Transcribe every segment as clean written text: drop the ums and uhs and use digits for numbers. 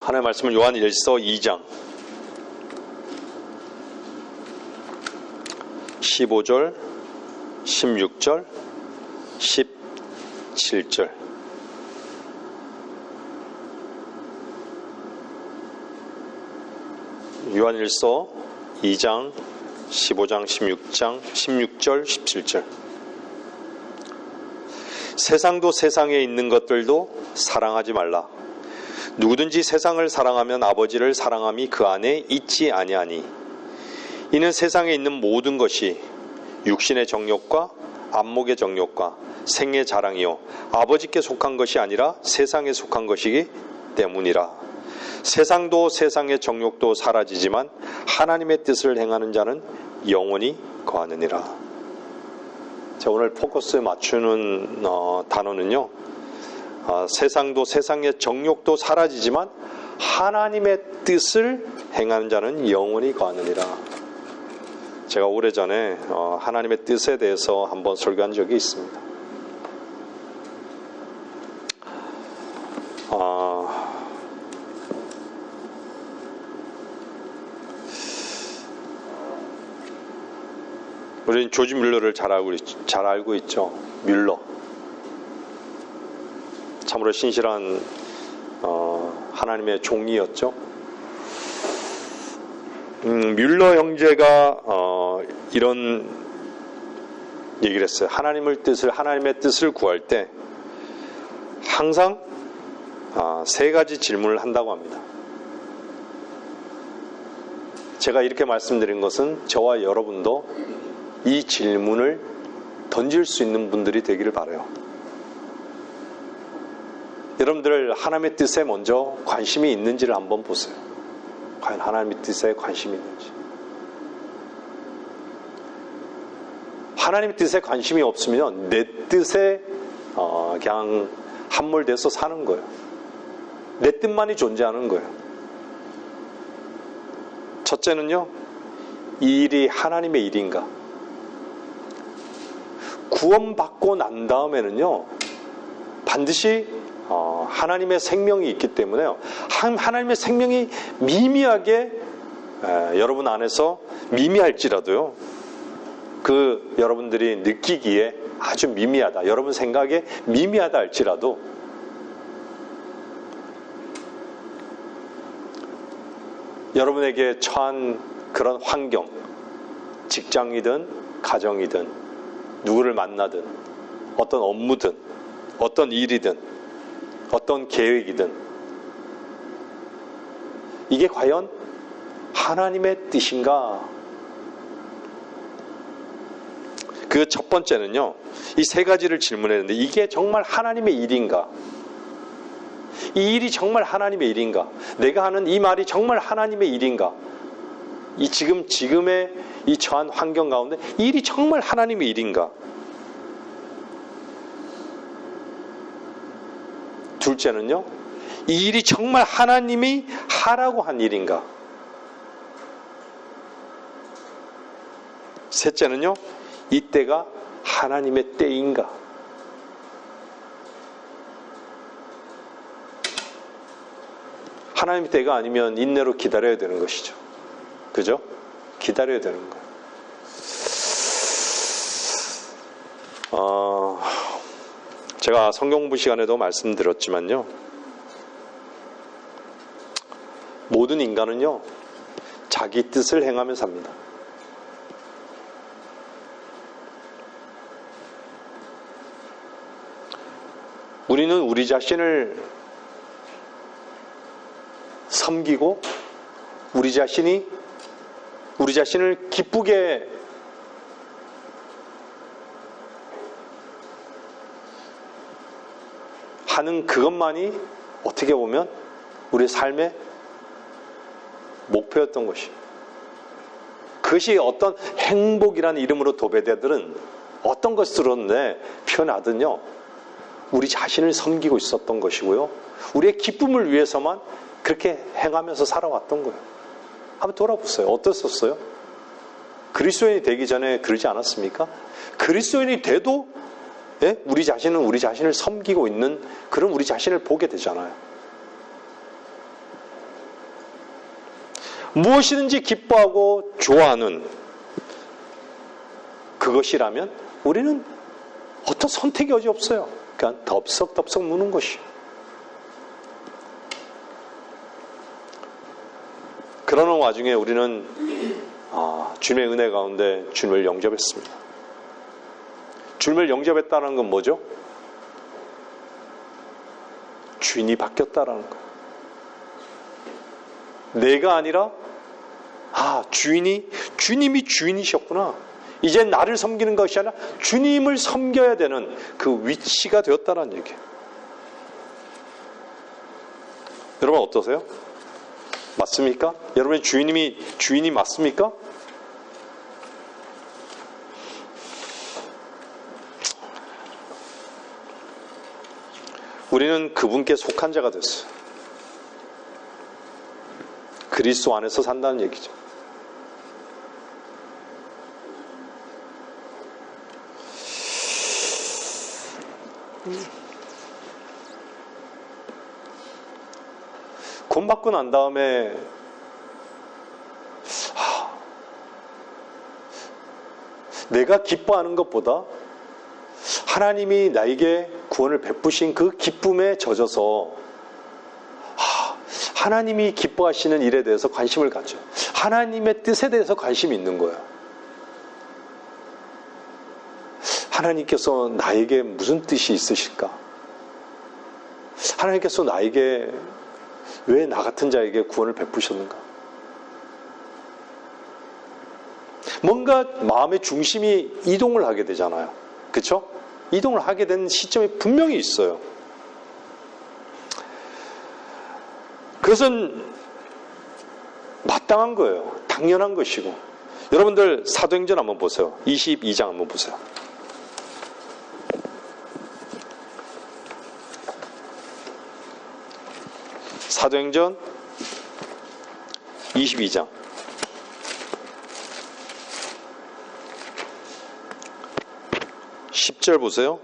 하나님의 말씀은 요한 1서 2장 15절, 16절, 17절. 요한 1서 2장 15장, 16장, 16절, 17절. 세상도 세상에 있는 것들도 사랑하지 말라. 누구든지 세상을 사랑하면 아버지를 사랑함이 그 안에 있지 아니하니. 이는 세상에 있는 모든 것이 육신의 정욕과 안목의 정욕과 생의 자랑이요 아버지께 속한 것이 아니라 세상에 속한 것이기 때문이라. 세상도 세상의 정욕도 사라지지만 하나님의 뜻을 행하는 자는 영원히 거하느니라. 자, 오늘 포커스에 맞추는 단어는요, 세상도 세상의 정욕도 사라지지만 하나님의 뜻을 행하는 자는 영원히 거하느니라. 제가 오래전에 하나님의 뜻에 대해서 한번 설교한 적이 있습니다. 우리는 조지 뮬러를 잘 알고 있죠. 뮬러. 참으로 신실한 하나님의 종이었죠. 뮬러 형제가 이런 얘기를 했어요. 하나님의 뜻을 구할 때 항상 세 가지 질문을 한다고 합니다. 제가 이렇게 말씀드린 것은 저와 여러분도 이 질문을 던질 수 있는 분들이 되기를 바라요. 여러분들 하나님의 뜻에 먼저 관심이 있는지를 한번 보세요. 과연 하나님의 뜻에 관심이 있는지. 하나님의 뜻에 관심이 없으면 내 뜻에 그냥 함몰돼서 사는 거예요. 내 뜻만이 존재하는 거예요. 첫째는요, 이 일이 하나님의 일인가? 구원받고 난 다음에는요, 반드시 하나님의 생명이 있기 때문에요, 하나님의 생명이 미미하게 여러분 안에서 미미할지라도요, 그 여러분들이 느끼기에 아주 미미하다, 여러분 생각에 미미하다 할지라도 여러분에게 처한 그런 환경, 직장이든 가정이든 누구를 만나든 어떤 업무든 어떤 일이든 어떤 계획이든 이게 과연 하나님의 뜻인가? 그 첫 번째는요, 이 세 가지를 질문했는데 이게 정말 하나님의 일인가? 이 일이 정말 하나님의 일인가? 내가 하는 이 말이 정말 하나님의 일인가? 이 지금의 이 처한 환경 가운데 이 일이 정말 하나님의 일인가? 둘째는요, 이 일이 정말 하나님이 하라고 한 일인가? 셋째는요, 이때가 하나님의 때인가? 하나님의 때가 아니면 인내로 기다려야 되는 것이죠. 그죠? 기다려야 되는 거예요. 제가 성경 공부 시간에도 말씀드렸지만요, 모든 인간은요, 자기 뜻을 행하며 삽니다. 우리는 우리 자신을 섬기고 우리 자신을 기쁘게 하는 그것만이 어떻게 보면 우리의 삶의 목표였던 것이, 그것이 어떤 행복이라는 이름으로 도배자들은 어떤 것으로 표현하든요, 우리 자신을 섬기고 있었던 것이고요, 우리의 기쁨을 위해서만 그렇게 행하면서 살아왔던 거예요. 한번 돌아보세요. 어땠었어요? 그리스도인이 되기 전에 그러지 않았습니까? 그리스도인이 돼도 우리 자신은 우리 자신을 섬기고 있는 그런 우리 자신을 보게 되잖아요. 무엇이든지 기뻐하고 좋아하는 그것이라면 우리는 어떤 선택이 어디 없어요. 그냥 덥석덥석 무는 것이. 그러는 와중에 우리는 주님의 은혜 가운데 주님을 영접했습니다. 주님을 영접했다는 건 뭐죠? 주인이 바뀌었다라는 거예요. 내가 아니라 주님이 주인이셨구나. 이제 나를 섬기는 것이 아니라 주님을 섬겨야 되는 그 위치가 되었다는 얘기예요. 여러분 어떠세요? 맞습니까? 여러분의 주인이 맞습니까? 우리는 그분께 속한 자가 됐어요. 그리스도 안에서 산다는 얘기죠. 구원받고 난 다음에 내가 기뻐하는 것보다 하나님이 나에게 구원을 베푸신 그 기쁨에 젖어서 하나님이 기뻐하시는 일에 대해서 관심을 갖죠. 하나님의 뜻에 대해서 관심이 있는 거예요. 하나님께서 나에게 무슨 뜻이 있으실까? 하나님께서 나에게 왜 나 같은 자에게 구원을 베푸셨는가? 뭔가 마음의 중심이 이동을 하게 되잖아요. 그렇죠? 이동을 하게 된 시점이 분명히 있어요. 그것은 마땅한 거예요. 당연한 것이고. 여러분들 사도행전 한번 보세요. 22장 한번 보세요. 사도행전 22장 10절 보세요.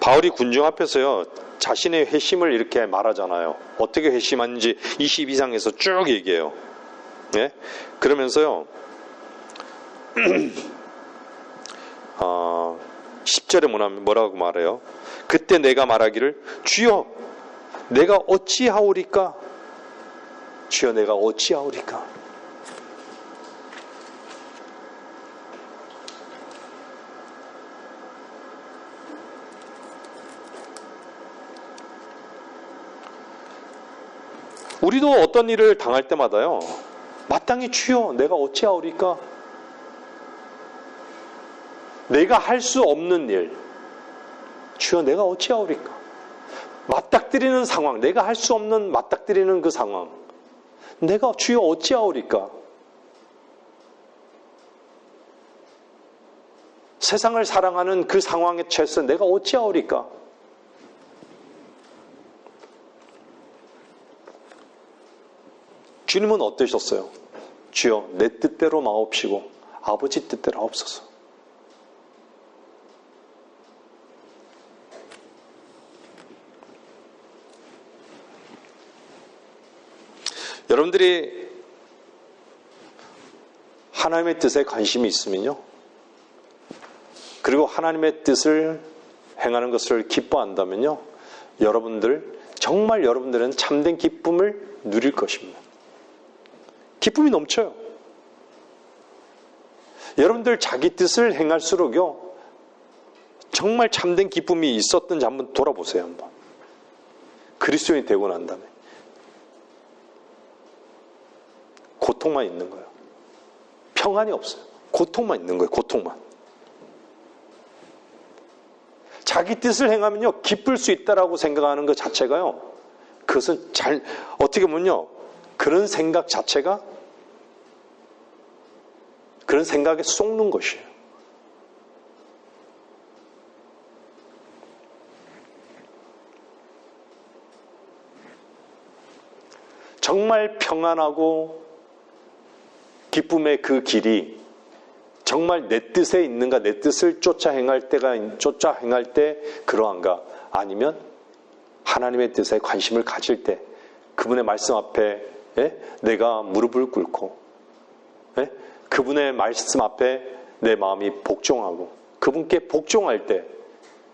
바울이 군중 앞에서요, 자신의 회심을 이렇게 말하잖아요. 어떻게 회심하는지 22장에서 쭉 얘기해요. 네? 그러면서요, 10절에 뭐라고 말해요? 그때 내가 말하기를, 주여, 내가 어찌하오리까? 주여, 내가 어찌하오리까? 우리도 어떤 일을 당할 때마다요, 마땅히 주여, 내가 어찌하오리까? 내가 할 수 없는 일, 주여, 내가 어찌하오리까? 맞닥뜨리는 상황, 내가 할 수 없는 맞닥뜨리는 그 상황, 내가 주여 어찌하오리까? 세상을 사랑하는 그 상황에 처해서 내가 어찌하오리까? 주님은 어떠셨어요? 주여, 내 뜻대로 마옵시고 아버지 뜻대로 하옵소서. 여러분들이 하나님의 뜻에 관심이 있으면요, 그리고 하나님의 뜻을 행하는 것을 기뻐한다면요, 정말 여러분들은 참된 기쁨을 누릴 것입니다. 기쁨이 넘쳐요. 여러분들 자기 뜻을 행할수록요, 정말 참된 기쁨이 있었던지 한번 돌아보세요. 한번. 그리스도인이 되고 난 다음에 고통만 있는 거예요. 평안이 없어요. 고통만 있는 거예요. 고통만. 자기 뜻을 행하면요, 기쁠 수 있다라고 생각하는 것 자체가요, 그것은 어떻게 보면요, 그런 생각 자체가 그런 생각에 속는 것이에요. 정말 평안하고 기쁨의 그 길이 정말 내 뜻에 있는가, 내 뜻을 쫓아 행할 때 그러한가, 아니면 하나님의 뜻에 관심을 가질 때 그분의 말씀 앞에 내가 무릎을 꿇고 그분의 말씀 앞에 내 마음이 복종하고 그분께 복종할 때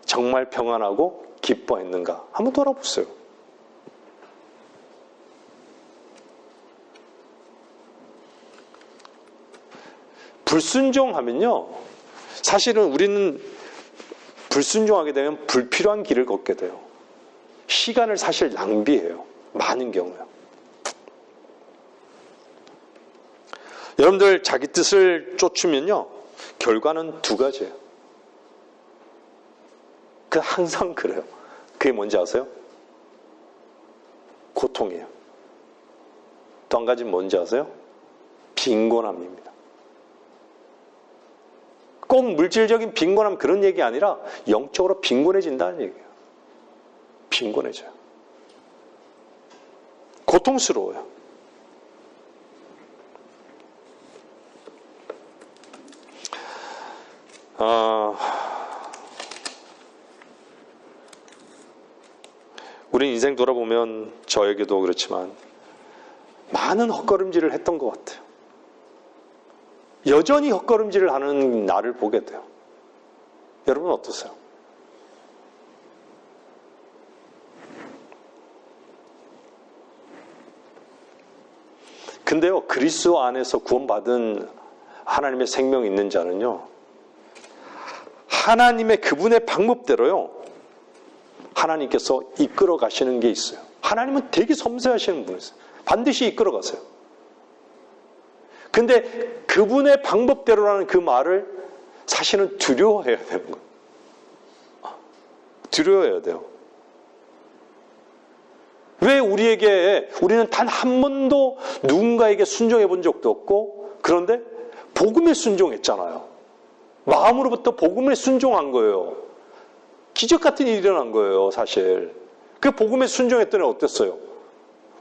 정말 평안하고 기뻐했는가, 한번 돌아보세요. 불순종하면요, 사실은 우리는 불순종하게 되면 불필요한 길을 걷게 돼요. 시간을 사실 낭비해요. 많은 경우요. 여러분들 자기 뜻을 쫓으면요, 결과는 두 가지예요. 그 항상 그래요. 그게 뭔지 아세요? 고통이에요. 또 한 가지는 뭔지 아세요? 빈곤함입니다. 꼭 물질적인 빈곤함 그런 얘기 아니라 영적으로 빈곤해진다는 얘기예요. 빈곤해져요. 고통스러워요. 우리 인생 돌아보면 저에게도 그렇지만 많은 헛걸음질을 했던 것 같아요. 여전히 헛걸음질을 하는 나를 보게 돼요. 여러분 어떠세요? 근데요, 그리스도 안에서 구원받은 하나님의 생명이 있는 자는요, 하나님의 그분의 방법대로요, 하나님께서 이끌어 가시는 게 있어요. 하나님은 되게 섬세하시는 분이세요. 반드시 이끌어 가세요. 근데 그분의 방법대로라는 그 말을 사실은 두려워해야 되는 거예요. 두려워해야 돼요. 왜 우리는 단 한 번도 누군가에게 순종해 본 적도 없고, 그런데 복음에 순종했잖아요. 마음으로부터 복음에 순종한 거예요. 기적 같은 일이 일어난 거예요, 사실. 그 복음에 순종했더니 어땠어요?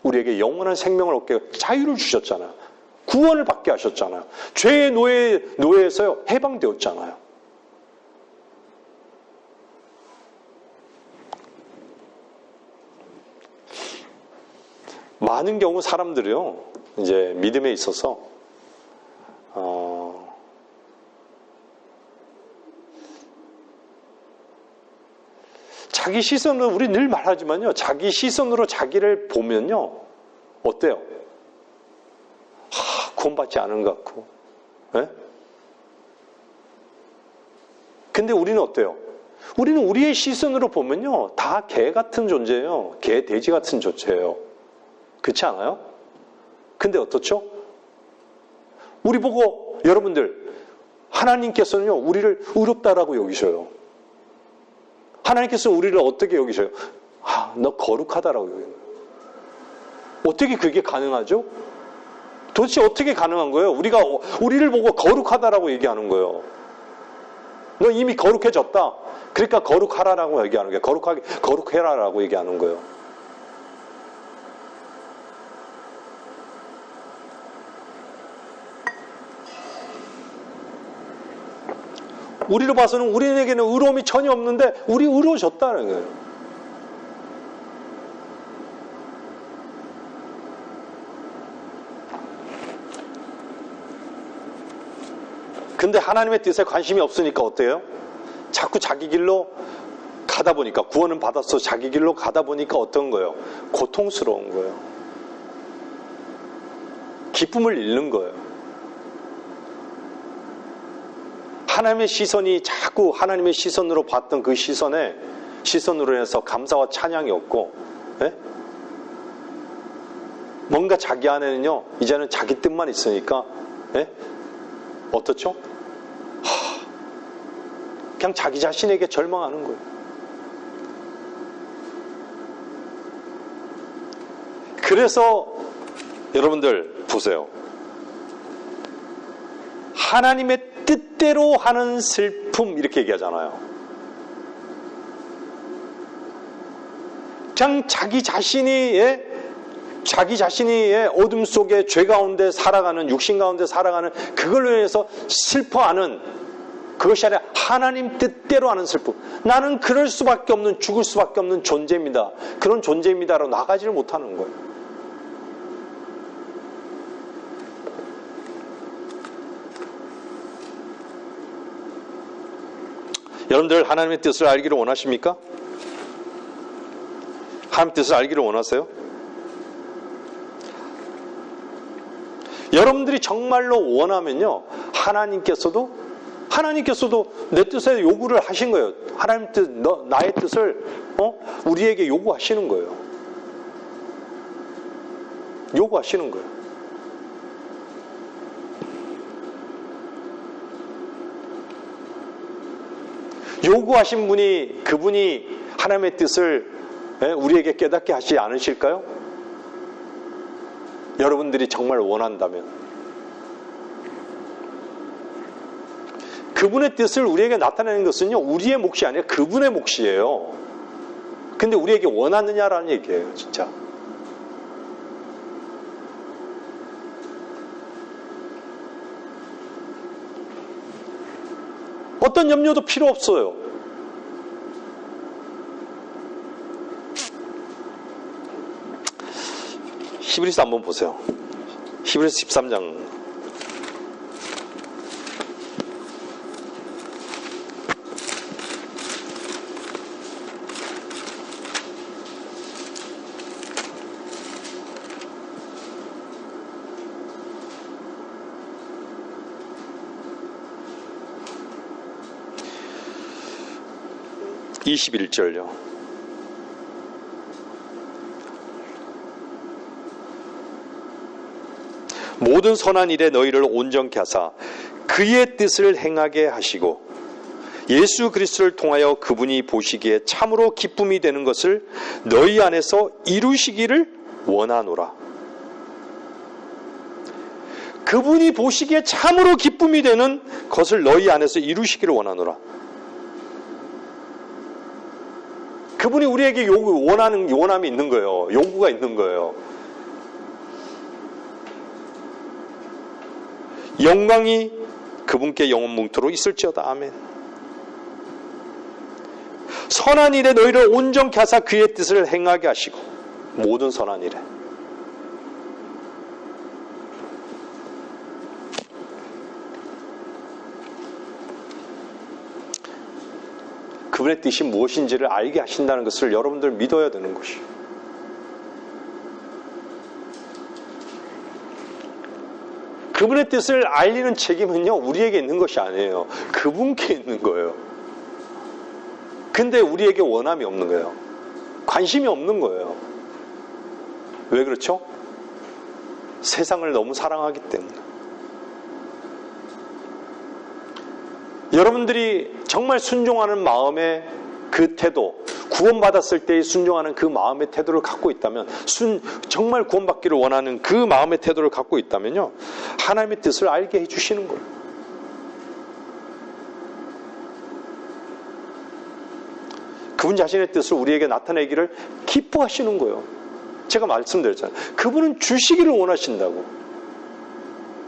우리에게 영원한 생명을 얻게 자유를 주셨잖아요. 구원을 받게 하셨잖아요. 죄의 노예에서요, 해방되었잖아요. 많은 경우 사람들이요, 이제 믿음에 있어서 자기 시선으로, 우리 늘 말하지만요, 자기 시선으로 자기를 보면요, 어때요? 구원받지 않은 것 같고, 근데 우리는 어때요? 우리는 우리의 시선으로 보면요, 다 개 같은 존재예요. 개, 돼지 같은 존재예요. 그렇지 않아요? 근데 어떻죠? 우리 보고, 여러분들, 하나님께서는요, 우리를 의롭다라고 여기셔요. 하나님께서는 우리를 어떻게 여기셔요? 너 거룩하다라고 여기는 거예요. 어떻게 그게 가능하죠? 도대체 어떻게 가능한 거예요? 우리를 보고 거룩하다라고 얘기하는 거예요. 너 이미 거룩해졌다. 그러니까 거룩하라라고 얘기하는 거예요. 거룩해라라고 얘기하는 거예요. 우리로 봐서는 우리에게는 의로움이 전혀 없는데 우리 의로워졌다는 거예요. 근데 하나님의 뜻에 관심이 없으니까 어때요? 자꾸 자기 길로 가다 보니까, 구원은 받았어, 자기 길로 가다 보니까 어떤 거예요? 고통스러운 거예요. 기쁨을 잃는 거예요. 하나님의 시선이 자꾸 하나님의 시선으로 봤던 그 시선으로 해서 감사와 찬양이 없고, 뭔가 자기 안에는요, 이제는 자기 뜻만 있으니까, 어떻죠? 그냥 자기 자신에게 절망하는 거예요. 그래서 여러분들 보세요. 하나님의 뜻대로 하는 슬픔, 이렇게 얘기하잖아요. 그냥 자기 자신이 자기 자신의 어둠 속에 죄 가운데 살아가는, 육신 가운데 살아가는 그걸로 인해서 슬퍼하는, 그것이 아니라 하나님 뜻대로 하는 슬픔. 나는 그럴 수밖에 없는, 죽을 수밖에 없는 존재입니다. 그런 존재입니다라고 나가지를 못하는 거예요. 여러분들 하나님의 뜻을 알기를 원하십니까? 하나님의 뜻을 알기를 원하세요? 여러분들이 정말로 원하면요, 하나님께서도 내 뜻에 요구를 하신 거예요. 하나님 뜻, 나의 뜻을 우리에게 요구하시는 거예요. 요구하시는 거예요. 요구하신 분이, 그분이 하나님의 뜻을 우리에게 깨닫게 하시지 않으실까요? 여러분들이 정말 원한다면. 그분의 뜻을 우리에게 나타내는 것은요, 우리의 몫이 아니라 그분의 몫이에요. 근데 우리에게 원하느냐라는 얘기예요, 진짜. 어떤 염려도 필요 없어요. 히브리서 한번 보세요. 히브리서 13장. (21절요) 모든 선한 일에 너희를 온전케 하사 그의 뜻을 행하게 하시고 예수 그리스도를 통하여 그분이 보시기에 참으로 기쁨이 되는 것을 너희 안에서 이루시기를 원하노라. 그분이 보시기에 참으로 기쁨이 되는 것을 너희 안에서 이루시기를 원하노라. 그분이 우리에게 원함이 있는 거예요. 요구가 있는 거예요. 영광이 그분께 영원뭉토록 있을지어다. 아멘. 선한 일에 너희를 온전케 하사 그의 뜻을 행하게 하시고, 모든 선한 일에. 그분의 뜻이 무엇인지를 알게 하신다는 것을 여러분들 믿어야 되는 것이에요. 그분의 뜻을 알리는 책임은요, 우리에게 있는 것이 아니에요. 그분께 있는 거예요. 근데 우리에게 원함이 없는 거예요. 관심이 없는 거예요. 왜 그렇죠? 세상을 너무 사랑하기 때문에. 여러분들이 정말 순종하는 마음의 그 태도, 구원받았을 때 순종하는 그 마음의 태도를 갖고 있다면, 정말 구원받기를 원하는 그 마음의 태도를 갖고 있다면요, 하나님의 뜻을 알게 해주시는 거예요. 그분 자신의 뜻을 우리에게 나타내기를 기뻐하시는 거예요. 제가 말씀드렸잖아요. 그분은 주시기를 원하신다고.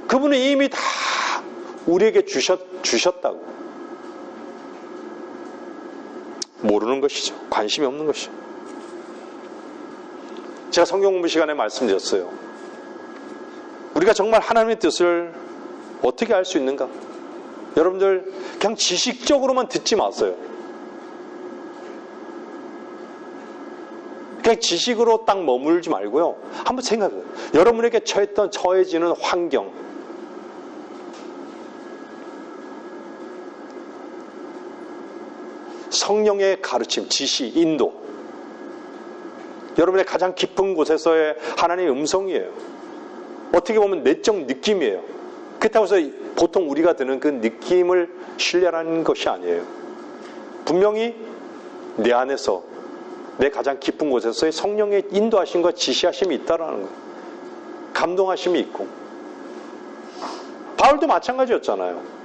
그분은 이미 다 우리에게 주셨다고. 모르는 것이죠. 관심이 없는 것이죠. 제가 성경 공부 시간에 말씀드렸어요. 우리가 정말 하나님의 뜻을 어떻게 알 수 있는가? 여러분들 그냥 지식적으로만 듣지 마세요. 그냥 지식으로 딱 머물지 말고요. 한번 생각해요. 여러분에게 처해지는 환경, 성령의 가르침, 지시, 인도, 여러분의 가장 깊은 곳에서의 하나님의 음성이에요. 어떻게 보면 내적 느낌이에요. 그렇다고 해서 보통 우리가 드는 그 느낌을 신뢰하는 것이 아니에요. 분명히 내 안에서, 내 가장 깊은 곳에서의 성령의 인도하심과 지시하심이 있다라는 거예요. 감동하심이 있고. 바울도 마찬가지였잖아요.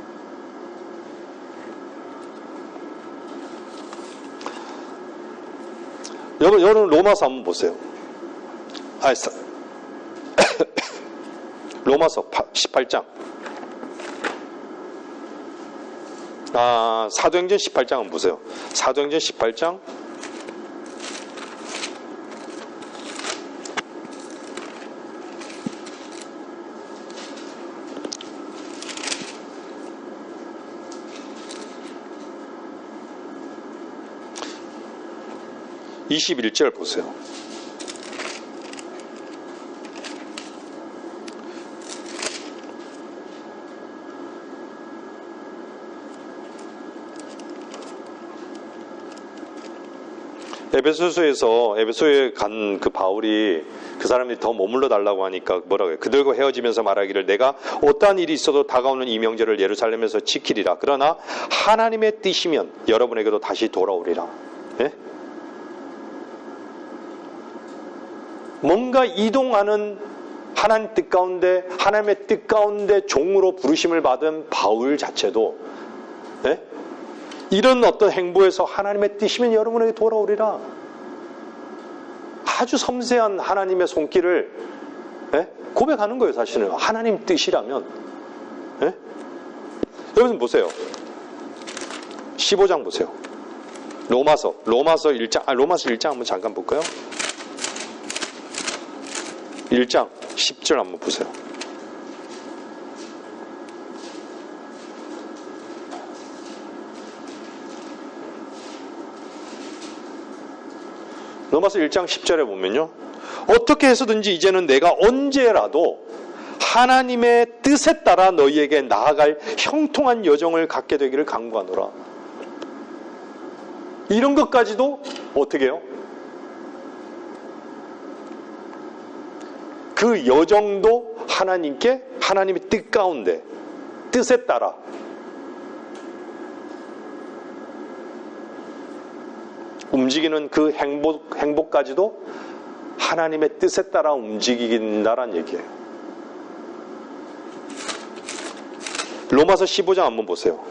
여러분 로마서 한번 보세요. 로마서 18장. 사도행전 18장 한번 보세요. 사도행전 18장 21절 보세요. 에베소에 간 그 바울이 그 사람들이 더 머물러 달라고 하니까 뭐라고 해요? 그들과 헤어지면서 말하기를 내가 어떠한 일이 있어도 다가오는 이 명절을 예루살렘에서 지키리라. 그러나 하나님의 뜻이면 여러분에게도 다시 돌아오리라. 예? 뭔가 이동하는 하나님 뜻 가운데, 하나님의 뜻 가운데 종으로 부르심을 받은 바울 자체도 예? 이런 어떤 행보에서 하나님의 뜻이면 여러분에게 돌아오리라. 아주 섬세한 하나님의 손길을 예? 고백하는 거예요. 사실은 하나님 뜻이라면. 예? 여러분 보세요. 15장 보세요. 로마서 1장 한번 잠깐 볼까요? 1장 10절 한번 보세요. 로마서 1장 10절에 보면요. 어떻게 해서든지 이제는 내가 언제라도 하나님의 뜻에 따라 너희에게 나아갈 형통한 여정을 갖게 되기를 간구하노라. 이런 것까지도 어떻게 해요? 그 여정도 하나님의 뜻 가운데 뜻에 따라 움직이는 그 행복까지도 하나님의 뜻에 따라 움직인다란 얘기예요. 로마서 15장 한번 보세요.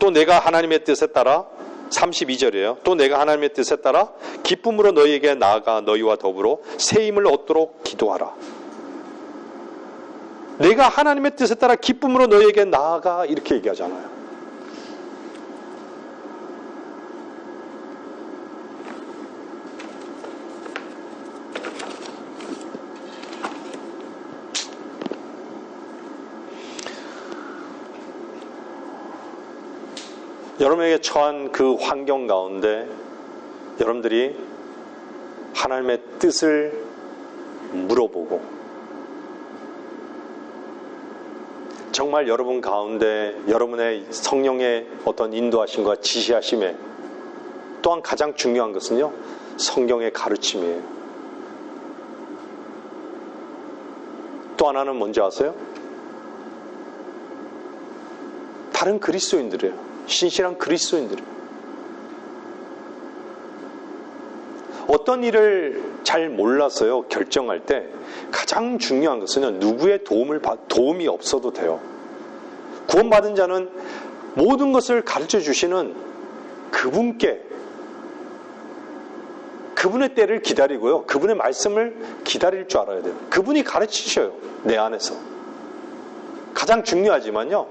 또 내가 하나님의 뜻에 따라 32절이에요. 또 내가 하나님의 뜻에 따라 기쁨으로 너희에게 나아가 너희와 더불어 새 힘을 얻도록 기도하라. 내가 하나님의 뜻에 따라 기쁨으로 너희에게 나아가 이렇게 얘기하잖아요. 여러분에게 처한 그 환경 가운데 여러분들이 하나님의 뜻을 물어보고 정말 여러분 가운데 여러분의 성령의 어떤 인도하심과 지시하심에 또한 가장 중요한 것은요, 성경의 가르침이에요. 또 하나는 뭔지 아세요? 다른 그리스도인들이에요. 신실한 그리스도인들이에요. 어떤 일을 잘 몰라서요 결정할 때 가장 중요한 것은 누구의 도움이 없어도 돼요. 구원받은 자는 모든 것을 가르쳐 주시는 그분께 그분의 때를 기다리고요. 그분의 말씀을 기다릴 줄 알아야 돼요. 그분이 가르치셔요. 내 안에서. 가장 중요하지만요.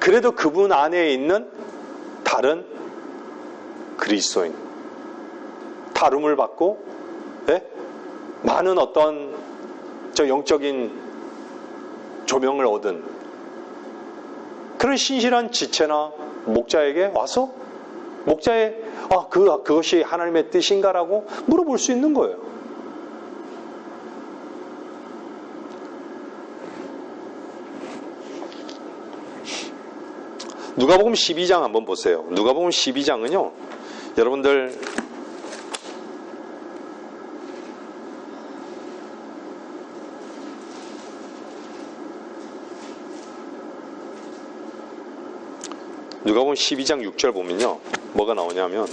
그래도 그분 안에 있는 다른 그리스도인 다름을 받고 많은 어떤 영적인 조명을 얻은 그런 신실한 지체나 목자에게 와서 목자의 그것이 하나님의 뜻인가라고 물어볼 수 있는 거예요. 누가복음 12장 한번 보세요. 누가복음 12장은요. 여러분들 누가복음 12장 6절 보면요. 뭐가 나오냐면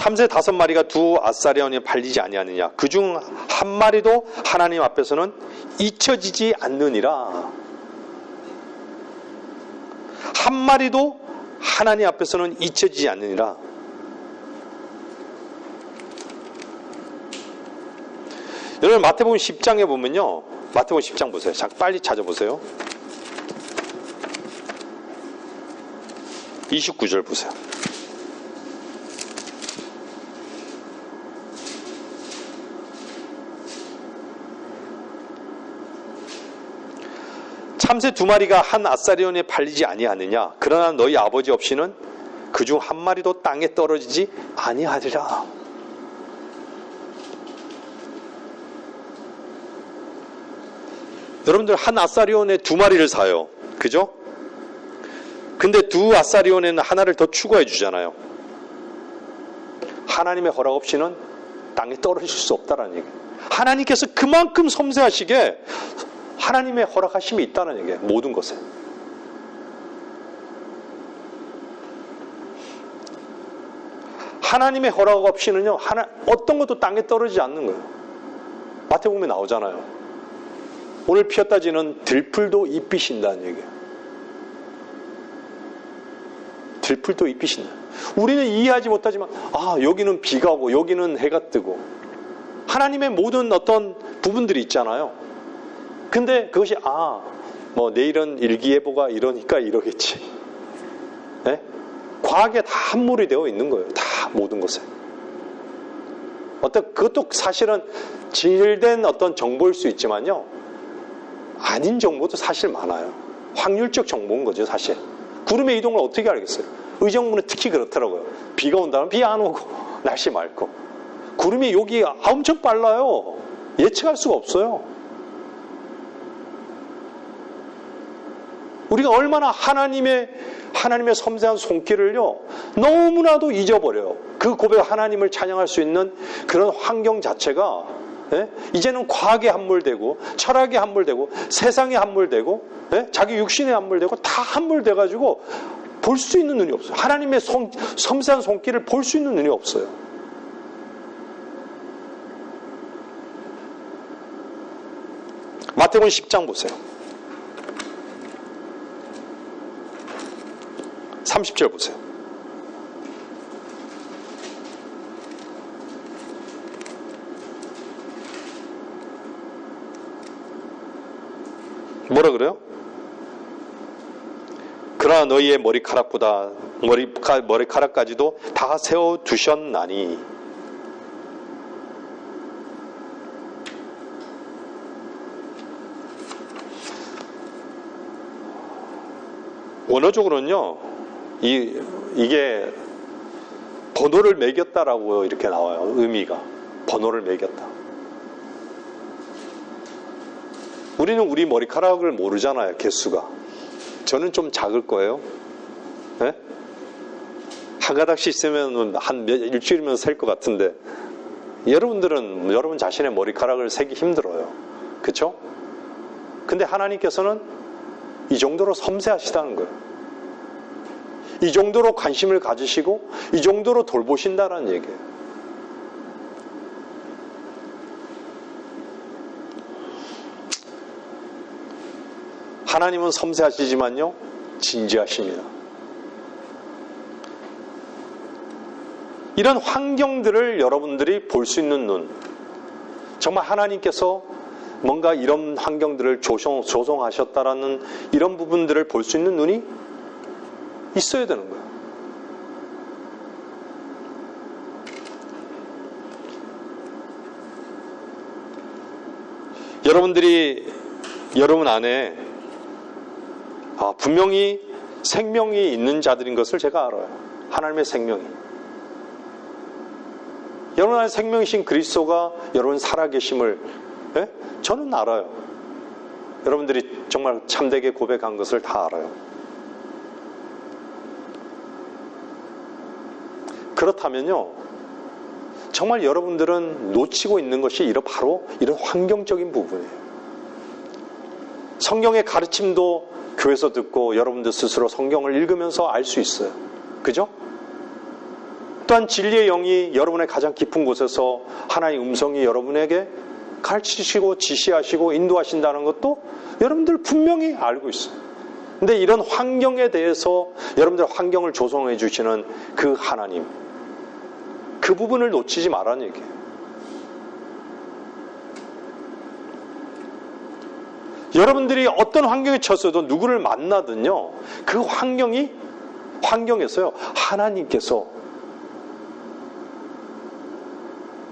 참새 5마리가 두 아사리온에 팔리지 아니하느냐. 그중 한 마리도 하나님 앞에서는 잊혀지지 않느니라. 한 마리도 하나님 앞에서는 잊혀지지 않느니라. 여러분 마태복음 10장에 보면요. 마태복음 10장 보세요. 빨리 찾아보세요. 29절 보세요. 참새 2마리가 한 아사리온에 팔리지 아니하느냐. 그러나 너희 아버지 없이는 그중 한 마리도 땅에 떨어지지 아니하리라. 여러분들 한 아사리온에 2마리를 사요. 그죠? 근데 두 아사리온에는 하나를 더 추가해 주잖아요. 하나님의 허락 없이는 땅에 떨어질 수 없다라는 얘기예요. 하나님께서 그만큼 섬세하시게 하나님의 허락하심이 있다는 얘기예요. 모든 것에. 하나님의 허락 없이는요, 어떤 것도 땅에 떨어지지 않는 거예요. 마태복음에 나오잖아요. 오늘 피었다 지는 들풀도 잎이 신다는 얘기예요. 들풀도 잎이 신다. 우리는 이해하지 못하지만, 여기는 비가 오고, 여기는 해가 뜨고, 하나님의 모든 어떤 부분들이 있잖아요. 근데 그것이 내일은 일기예보가 이러니까 이러겠지. 네? 과학에 다 함몰이 되어 있는 거예요. 다 모든 것에. 그것도 사실은 진실된 어떤 정보일 수 있지만요. 아닌 정보도 사실 많아요. 확률적 정보인 거죠, 사실. 구름의 이동을 어떻게 알겠어요? 의정부는 특히 그렇더라고요. 비가 온다면 비 안 오고, 날씨 맑고. 구름이 여기 엄청 빨라요. 예측할 수가 없어요. 우리가 얼마나 하나님의 섬세한 손길을요, 너무나도 잊어버려요. 그 고백 하나님을 찬양할 수 있는 그런 환경 자체가, 이제는 과학에 함몰되고, 철학에 함몰되고, 세상에 함몰되고, 자기 육신에 함몰되고, 다 함몰돼가지고 볼 수 있는 눈이 없어요. 하나님의 섬세한 손길을 볼 수 있는 눈이 없어요. 마태복음 10장 보세요. 30절 보세요. 뭐라 그래요? 그러나 너희의 머리카락보다 머리카락까지도 다 세워두셨나니. 원어적으로는요, 이게 번호를 매겼다라고 이렇게 나와요. 의미가. 번호를 매겼다. 우리는 우리 머리카락을 모르잖아요. 개수가. 저는 좀 작을 거예요. 네? 한 가닥씩 있으면 일주일이면 셀 것 같은데, 여러분 자신의 머리카락을 세기 힘들어요. 그렇죠? 근데 하나님께서는 이 정도로 섬세하시다는 거예요. 이 정도로 관심을 가지시고 이 정도로 돌보신다는 얘기예요. 하나님은 섬세하시지만요, 진지하십니다. 이런 환경들을 여러분들이 볼 수 있는 눈, 정말 하나님께서 뭔가 이런 환경들을 조성하셨다라는 이런 부분들을 볼 수 있는 눈이 있어야 되는 거예요. 여러분 안에 분명히 생명이 있는 자들인 것을 제가 알아요. 하나님의 생명이. 여러분 안에 생명이신 그리스도가 여러분 살아계심을 저는 알아요. 여러분들이 정말 참되게 고백한 것을 다 알아요. 그렇다면요, 정말 여러분들은 놓치고 있는 것이 바로 이런 환경적인 부분이에요. 성경의 가르침도 교회에서 듣고 여러분들 스스로 성경을 읽으면서 알 수 있어요. 그죠? 또한 진리의 영이 여러분의 가장 깊은 곳에서 하나님의 음성이 여러분에게 가르치시고 지시하시고 인도하신다는 것도 여러분들 분명히 알고 있어요. 근데 이런 환경에 대해서 여러분들 환경을 조성해 주시는 그 하나님, 그 부분을 놓치지 말라는 얘기예요. 여러분들이 어떤 환경에 처해서도 누구를 만나든요, 그 환경에서요, 하나님께서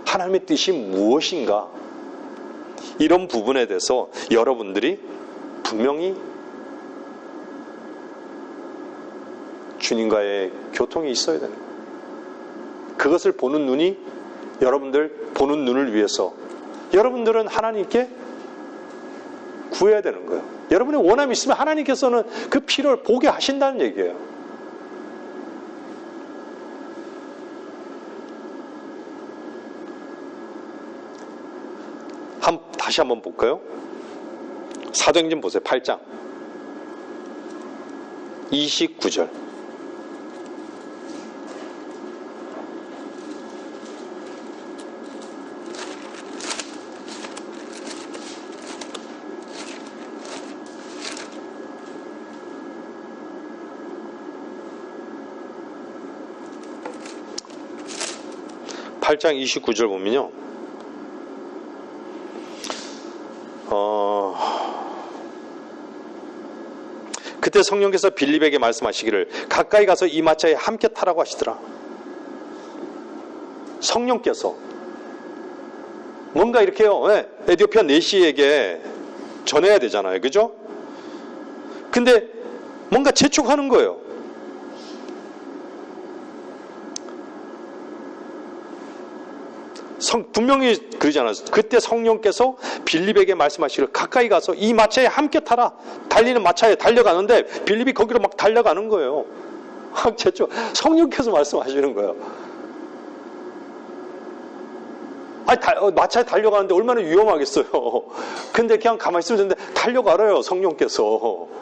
하나님의 뜻이 무엇인가, 이런 부분에 대해서 여러분들이 분명히 주님과의 교통이 있어야 되는 거예요. 그것을 보는 눈이, 여러분들 보는 눈을 위해서 여러분들은 하나님께 구해야 되는 거예요. 여러분의 원함이 있으면 하나님께서는 그 필요를 보게 하신다는 얘기예요. 다시 한번 볼까요? 사도행전 보세요. 8장 29절. (8장 29절) 보면요, 그때 성령께서 빌립에게 말씀하시기를 가까이 가서 이 마차에 함께 타라고 하시더라. 성령께서 뭔가 이렇게요, 에디오피아 내시에게 전해야 되잖아요, 그죠? 근데 뭔가 재촉하는 거예요. 분명히 그러잖아요. 그때 성령께서 빌립에게 말씀하시기를 가까이 가서 이 마차에 함께 타라. 달리는 마차에 달려가는데 빌립이 거기로 막 달려가는 거예요. 성령께서 말씀하시는 거예요. 마차에 달려가는데 얼마나 위험하겠어요. 근데 그냥 가만히 있으면 되는데 달려가래요, 성령께서.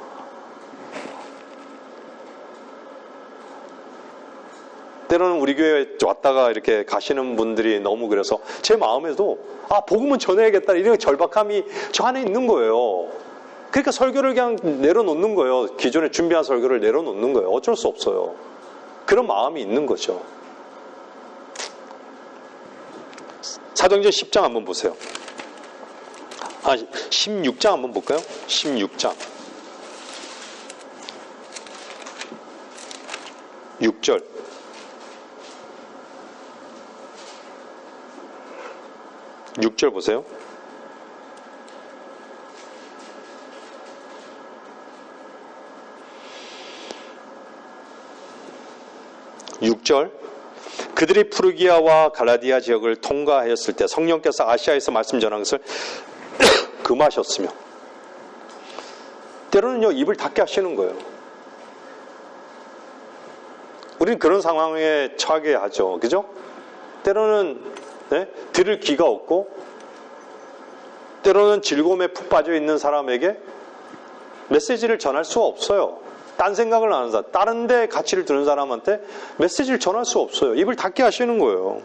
때로는 우리 교회에 왔다가 이렇게 가시는 분들이 너무 그래서 제 마음에도 복음은 전해야겠다 이런 절박함이 저 안에 있는 거예요. 그러니까 설교를 그냥 내려놓는 거예요. 기존에 준비한 설교를 내려놓는 거예요. 어쩔 수 없어요. 그런 마음이 있는 거죠. 사도행전 10장 한번 보세요. 16장 한번 볼까요? 16장 6절. 6절 보세요. 그들이 프루기아와 갈라디아 지역을 통과하였을 때 성령께서 아시아에서 말씀 전한 것을 금하셨으며, 때로는요 입을 닫게 하시는 거예요. 우리는 그런 상황에 처하게 하죠, 그죠? 때로는 들을 귀가 없고, 때로는 즐거움에 푹 빠져 있는 사람에게 메시지를 전할 수가 없어요. 딴 생각을 안 하는 사람, 다른 데 가치를 두는 사람한테 메시지를 전할 수 없어요. 입을 닫게 하시는 거예요.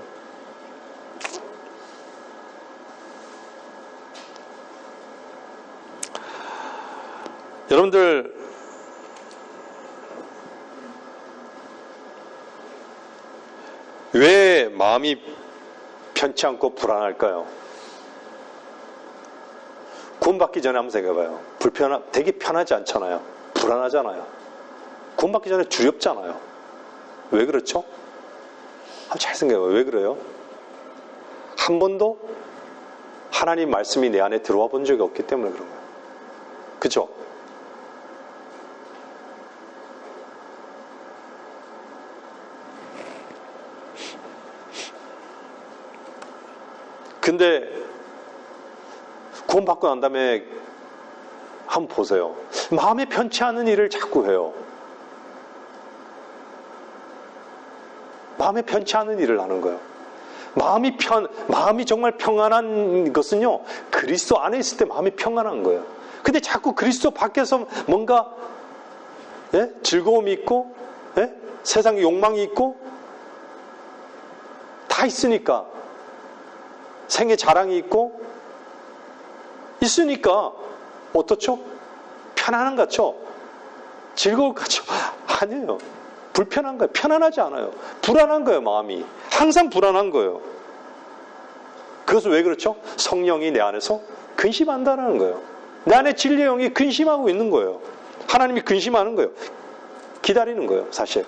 여러분들, 왜 마음이 편치 않고 불안할까요? 구원받기 전에 한번 생각해봐요. 되게 편하지 않잖아요. 불안하잖아요. 구원받기 전에 두렵잖아요. 왜 그렇죠? 한번 잘 생각해봐요. 왜 그래요? 한 번도 하나님 말씀이 내 안에 들어와 본 적이 없기 때문에 그런 거예요. 그죠? 근데 구원받고 난 다음에 한번 보세요. 마음에 편치 않은 일을 자꾸 해요. 마음에 편치 않은 일을 하는 거예요. 마음이 정말 평안한 것은요, 그리스도 안에 있을 때 마음이 평안한 거예요. 근데 자꾸 그리스도 밖에서 뭔가 즐거움이 있고, 세상에 욕망이 있고, 다 있으니까. 생애 자랑이 있고 있으니까 어떻죠? 편안한 것 같죠? 즐거울 것 같죠? 아니에요. 불편한 거예요. 편안하지 않아요. 불안한 거예요, 마음이. 항상 불안한 거예요. 그것은 왜 그렇죠? 성령이 내 안에서 근심한다는 거예요. 내 안에 진리의 영이 근심하고 있는 거예요. 하나님이 근심하는 거예요. 기다리는 거예요, 사실.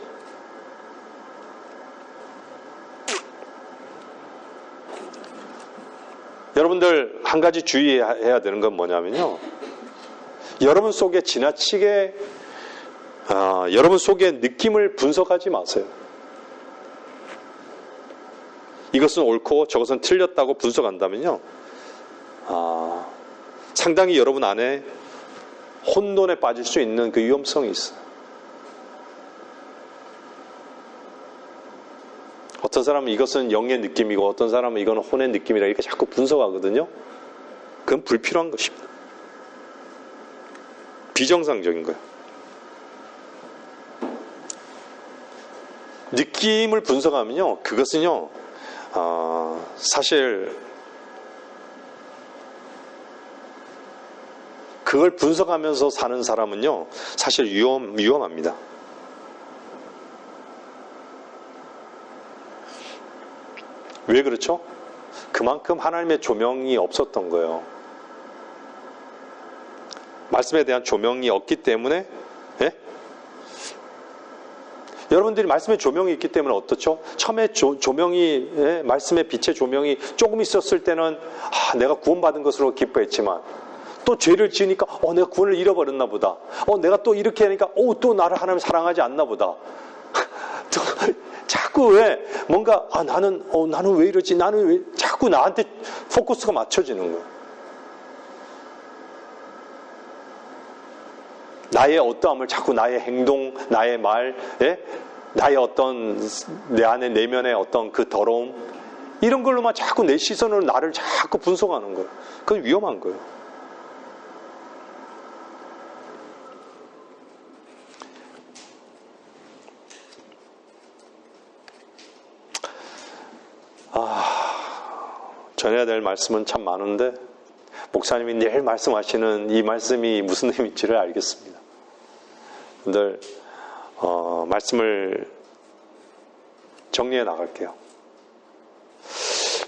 여러분들 한 가지 주의해야 되는 건 뭐냐면요. 여러분 속에 지나치게 여러분 속의 느낌을 분석하지 마세요. 이것은 옳고 저것은 틀렸다고 분석한다면요. 상당히 여러분 안에 혼돈에 빠질 수 있는 그 위험성이 있어요. 어떤 사람은 이것은 영의 느낌이고 어떤 사람은 이건 혼의 느낌이라 이렇게 자꾸 분석하거든요. 그건 불필요한 것입니다. 비정상적인 거예요. 느낌을 분석하면요. 그것은요. 사실 그걸 분석하면서 사는 사람은요. 사실 위험합니다. 왜 그렇죠? 그만큼 하나님의 조명이 없었던 거예요. 말씀에 대한 조명이 없기 때문에 여러분들이 말씀의 조명이 있기 때문에 어떻죠? 처음에 조명이 말씀의 빛의 조명이 조금 있었을 때는 내가 구원받은 것으로 기뻐했지만 또 죄를 지으니까 내가 구원을 잃어버렸나 보다. 내가 또 이렇게 하니까 또 나를 하나님 사랑하지 않나 보다. 자꾸 왜 뭔가 나는 왜 이러지? 나는 왜 자꾸 나한테 포커스가 맞춰지는 거예요. 나의 어떠함을 자꾸 나의 행동, 나의 말, 나의 어떤 내 안에 내면의 어떤 그 더러움 이런 걸로만 자꾸 내 시선으로 나를 자꾸 분석하는 거예요. 그건 위험한 거예요. 전해야 될 말씀은 참 많은데 목사님이 내일 말씀하시는 이 말씀이 무슨 의미인지를 알겠습니다. 여러분들 말씀을 정리해 나갈게요.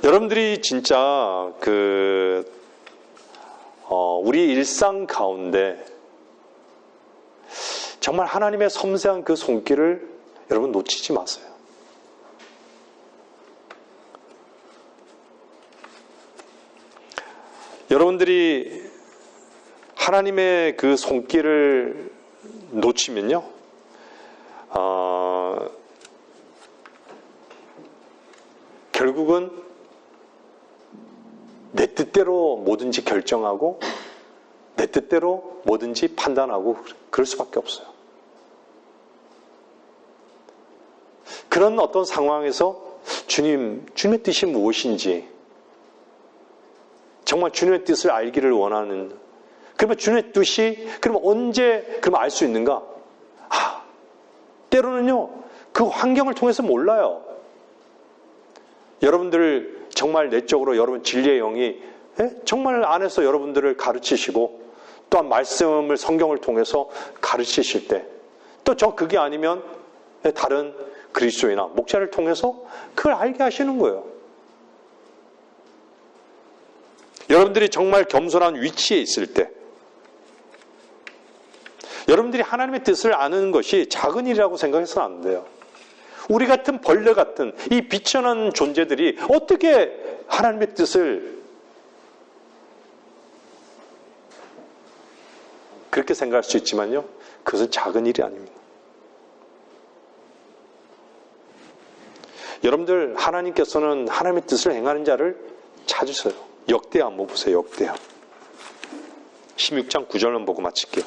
여러분들이 진짜 우리 일상 가운데 정말 하나님의 섬세한 그 손길을 여러분 놓치지 마세요. 여러분들이 하나님의 그 손길을 놓치면요, 결국은 내 뜻대로 뭐든지 결정하고 내 뜻대로 뭐든지 판단하고 그럴 수밖에 없어요. 그런 어떤 상황에서 주님의 뜻이 무엇인지 정말 주님의 뜻을 알기를 원하는, 그러면 주님의 뜻이 그러면 언제 그러면 알 수 있는가? 때로는요 그 환경을 통해서 몰라요. 여러분들 정말 내적으로 여러분 진리의 영이 정말 안에서 여러분들을 가르치시고 또한 말씀을 성경을 통해서 가르치실 때 또 그게 아니면 다른 그리스도이나 목자를 통해서 그걸 알게 하시는 거예요. 여러분들이 정말 겸손한 위치에 있을 때 여러분들이 하나님의 뜻을 아는 것이 작은 일이라고 생각해서는 안 돼요. 우리 같은 벌레 같은 이 비천한 존재들이 어떻게 하나님의 뜻을 그렇게 생각할 수 있지만요, 그것은 작은 일이 아닙니다. 여러분들 하나님께서는 하나님의 뜻을 행하는 자를 찾으세요. 역대하 한번 보세요. 역대하 16장 9절만 보고 마칠게요.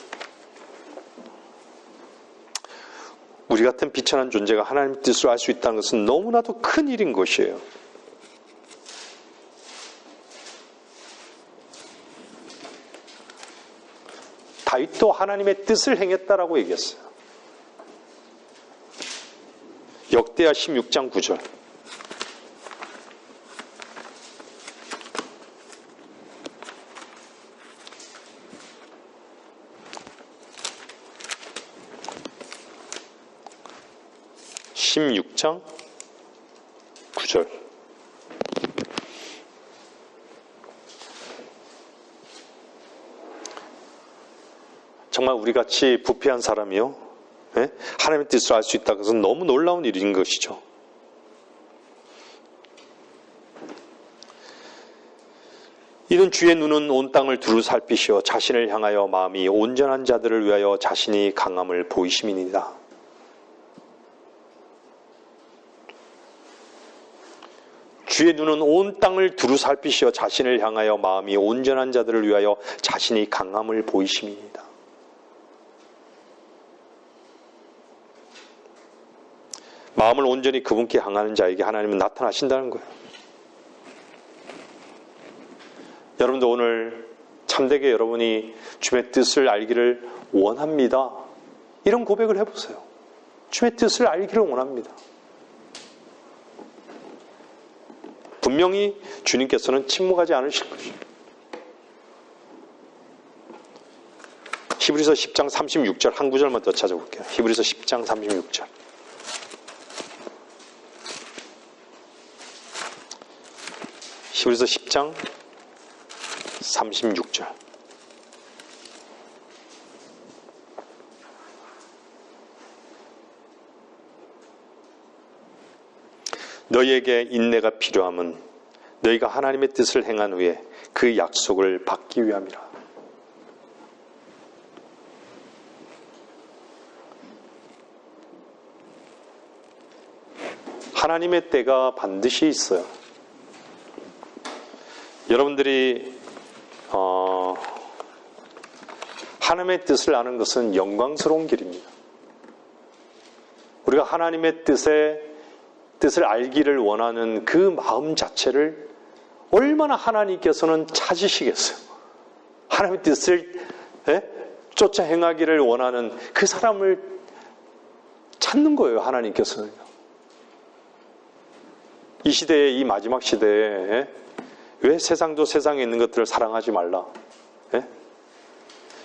우리 같은 비천한 존재가 하나님의 뜻을 알 수 있다는 것은 너무나도 큰 일인 것이에요. 다윗도 하나님의 뜻을 행했다라고 얘기했어요. 역대하 16장 9절. 16장 9절. 정말 우리같이 부패한 사람이요, 예? 하나님의 뜻을 알 수 있다는 것은 너무 놀라운 일인 것이죠. 이는 주의 눈은 온 땅을 두루 살피시어 자신을 향하여 마음이 온전한 자들을 위하여 자신이 강함을 보이심이니이다. 주의 눈은 온 땅을 두루 살피시어 자신을 향하여 마음이 온전한 자들을 위하여 자신이 강함을 보이심이니이다. 마음을 온전히 그분께 향하는 자에게 하나님은 나타나신다는 거예요. 여러분도 오늘 참되게 여러분이 주의 뜻을 알기를 원합니다. 이런 고백을 해보세요. 주의 뜻을 알기를 원합니다. 분명히 주님께서는 침묵하지 않으실 것입니다. 히브리서 10장 36절 한 구절만 더 찾아볼게요. 히브리서 10장 36절. 히브리서 10장 36절. 너희에게 인내가 필요함은 너희가 하나님의 뜻을 행한 후에 그 약속을 받기 위함이라. 하나님의 때가 반드시 있어요. 여러분들이 하나님의 뜻을 아는 것은 영광스러운 길입니다. 우리가 하나님의 뜻을 알기를 원하는 그 마음 자체를 얼마나 하나님께서는 찾으시겠어요. 하나님의 뜻을 쫓아 행하기를 원하는 그 사람을 찾는 거예요. 하나님께서는. 이 시대에, 이 마지막 시대에 왜 세상도 세상에 있는 것들을 사랑하지 말라?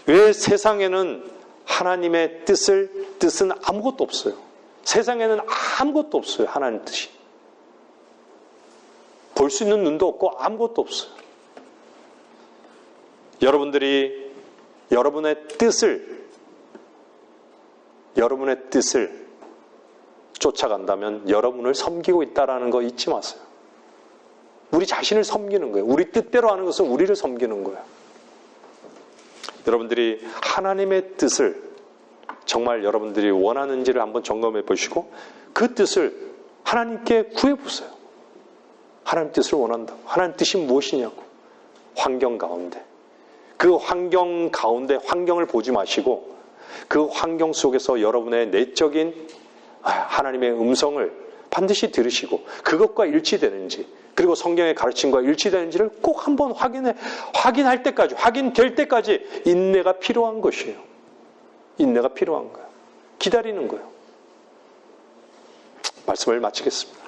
왜 세상에는 하나님의 뜻은 아무것도 없어요. 세상에는 아무것도 없어요. 하나님 뜻이. 볼 수 있는 눈도 없고 아무것도 없어요. 여러분들이 여러분의 뜻을 쫓아간다면 여러분을 섬기고 있다는 거 잊지 마세요. 우리 자신을 섬기는 거예요. 우리 뜻대로 하는 것은 우리를 섬기는 거예요. 여러분들이 하나님의 뜻을 정말 여러분들이 원하는지를 한번 점검해 보시고 그 뜻을 하나님께 구해 보세요. 하나님 뜻을 원한다고. 하나님 뜻이 무엇이냐고. 환경 가운데. 그 환경 가운데 환경을 보지 마시고 그 환경 속에서 여러분의 내적인 하나님의 음성을 반드시 들으시고 그것과 일치되는지 그리고 성경의 가르침과 일치되는지를 꼭 한번 확인할 때까지, 확인될 때까지 인내가 필요한 것이에요. 인내가 필요한 거예요. 기다리는 거예요. 말씀을 마치겠습니다.